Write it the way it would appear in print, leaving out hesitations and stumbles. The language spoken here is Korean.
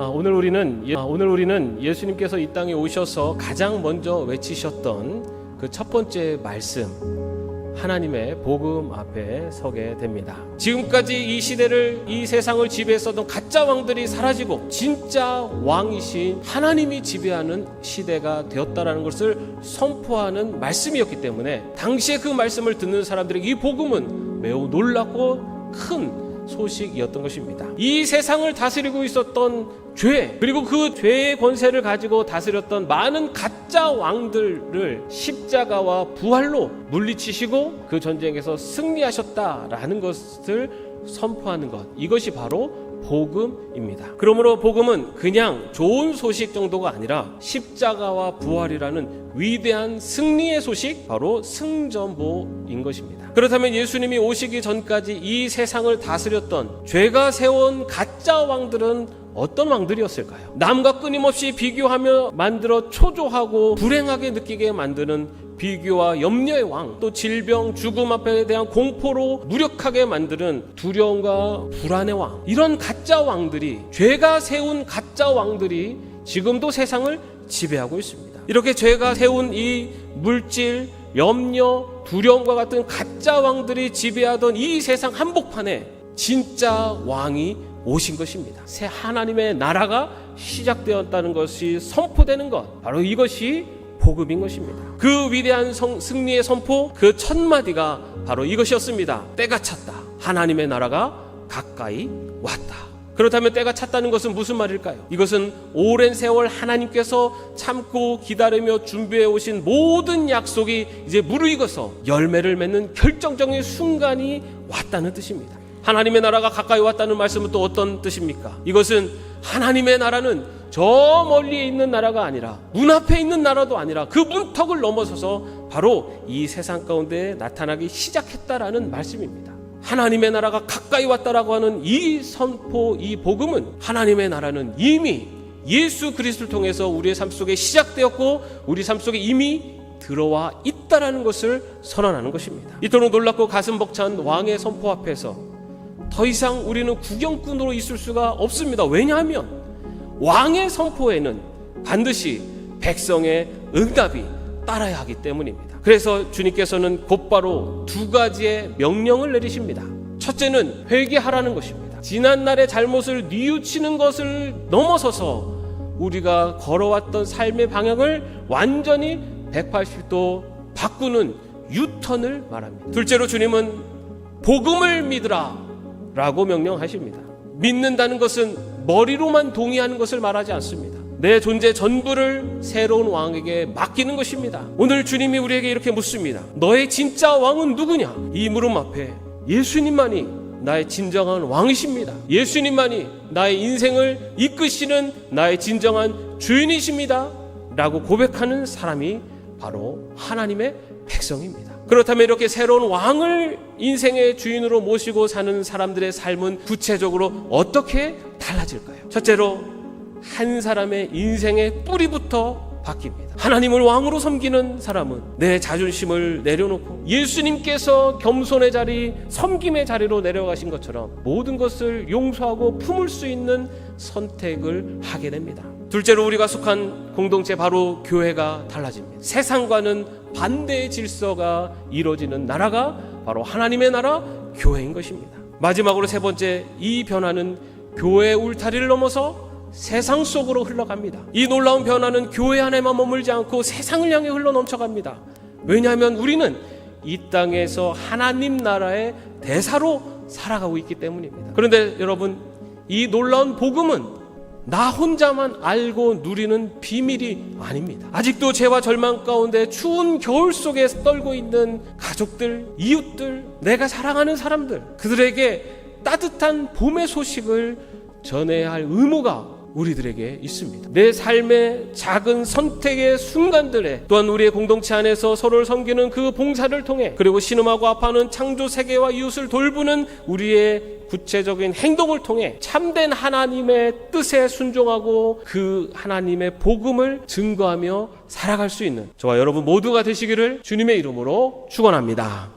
오늘 우리는 예수님께서 이 땅에 오셔서 가장 먼저 외치셨던 그 첫 번째 말씀, 하나님의 복음 앞에 서게 됩니다. 지금까지 이 시대를, 이 세상을 지배했었던 가짜 왕들이 사라지고 진짜 왕이신 하나님이 지배하는 시대가 되었다라는 것을 선포하는 말씀이었기 때문에 당시에 그 말씀을 듣는 사람들에게 이 복음은 매우 놀랍고 큰 소식이었던 것입니다. 이 세상을 다스리고 있었던 죄, 그리고 그 죄의 권세를 가지고 다스렸던 많은 가짜 왕들을 십자가와 부활로 물리치시고 그 전쟁에서 승리하셨다라는 것을 선포하는 것, 이것이 바로 복음입니다. 그러므로 복음은 그냥 좋은 소식 정도가 아니라 십자가와 부활이라는 위대한 승리의 소식, 바로 승전보인 것입니다. 그렇다면 예수님이 오시기 전까지 이 세상을 다스렸던 죄가 세운 가짜 왕들은 어떤 왕들이었을까요? 남과 끊임없이 비교하며 만들어 초조하고 불행하게 느끼게 만드는 비교와 염려의 왕, 또 질병, 죽음 앞에 대한 공포로 무력하게 만드는 두려움과 불안의 왕, 이런 가짜 왕들이, 죄가 세운 가짜 왕들이 지금도 세상을 지배하고 있습니다. 이렇게 죄가 세운 이 물질, 염려, 두려움과 같은 가짜 왕들이 지배하던 이 세상 한복판에 진짜 왕이 오신 것입니다. 새 하나님의 나라가 시작되었다는 것이 선포되는 것, 바로 이것이 복음인 것입니다. 그 위대한 승리의 선포, 그 첫 마디가 바로 이것이었습니다. 때가 찼다. 하나님의 나라가 가까이 왔다. 그렇다면 때가 찼다는 것은 무슨 말일까요? 이것은 오랜 세월 하나님께서 참고 기다리며 준비해 오신 모든 약속이 이제 무르익어서 열매를 맺는 결정적인 순간이 왔다는 뜻입니다. 하나님의 나라가 가까이 왔다는 말씀은 또 어떤 뜻입니까? 이것은 하나님의 나라는 저 멀리에 있는 나라가 아니라, 눈앞에 있는 나라도 아니라 그 문턱을 넘어서서 바로 이 세상 가운데 나타나기 시작했다라는 말씀입니다. 하나님의 나라가 가까이 왔다라고 하는 이 선포, 이 복음은 하나님의 나라는 이미 예수 그리스도를 통해서 우리의 삶 속에 시작되었고 우리 삶 속에 이미 들어와 있다라는 것을 선언하는 것입니다. 이토록 놀랍고 가슴 벅찬 왕의 선포 앞에서 더 이상 우리는 구경꾼으로 있을 수가 없습니다. 왜냐하면 왕의 선포에는 반드시 백성의 응답이 따라야 하기 때문입니다. 그래서 주님께서는 곧바로 두 가지의 명령을 내리십니다. 첫째는 회개하라는 것입니다. 지난날의 잘못을 뉘우치는 것을 넘어서서 우리가 걸어왔던 삶의 방향을 완전히 180도 바꾸는 유턴을 말합니다. 둘째로 주님은 복음을 믿으라 라고 명령하십니다. 믿는다는 것은 머리로만 동의하는 것을 말하지 않습니다. 내 존재 전부를 새로운 왕에게 맡기는 것입니다. 오늘 주님이 우리에게 이렇게 묻습니다. 너의 진짜 왕은 누구냐? 이 물음 앞에 예수님만이 나의 진정한 왕이십니다. 예수님만이 나의 인생을 이끄시는 나의 진정한 주인이십니다 라고 고백하는 사람이 바로 하나님의 백성입니다. 그렇다면 이렇게 새로운 왕을 인생의 주인으로 모시고 사는 사람들의 삶은 구체적으로 어떻게 달라질까요? 첫째로 한 사람의 인생의 뿌리부터 바뀝니다. 하나님을 왕으로 섬기는 사람은 내 자존심을 내려놓고 예수님께서 겸손의 자리, 섬김의 자리로 내려가신 것처럼 모든 것을 용서하고 품을 수 있는 선택을 하게 됩니다. 둘째로 우리가 속한 공동체, 바로 교회가 달라집니다. 세상과는 반대의 질서가 이루어지는 나라가 바로 하나님의 나라, 교회인 것입니다. 마지막으로 세 번째, 이 변화는 교회의 울타리를 넘어서 세상 속으로 흘러갑니다. 이 놀라운 변화는 교회 안에만 머물지 않고 세상을 향해 흘러 넘쳐갑니다. 왜냐하면 우리는 이 땅에서 하나님 나라의 대사로 살아가고 있기 때문입니다. 그런데 여러분, 이 놀라운 복음은 나 혼자만 알고 누리는 비밀이 아닙니다. 아직도 죄와 절망 가운데 추운 겨울 속에 떨고 있는 가족들, 이웃들, 내가 사랑하는 사람들, 그들에게 따뜻한 봄의 소식을 전해야 할 의무가 우리들에게 있습니다. 내 삶의 작은 선택의 순간들에, 또한 우리의 공동체 안에서 서로를 섬기는 그 봉사를 통해, 그리고 신음하고 아파하는 창조 세계와 이웃을 돌보는 우리의 구체적인 행동을 통해 참된 하나님의 뜻에 순종하고 그 하나님의 복음을 증거하며 살아갈 수 있는 저와 여러분 모두가 되시기를 주님의 이름으로 축원합니다.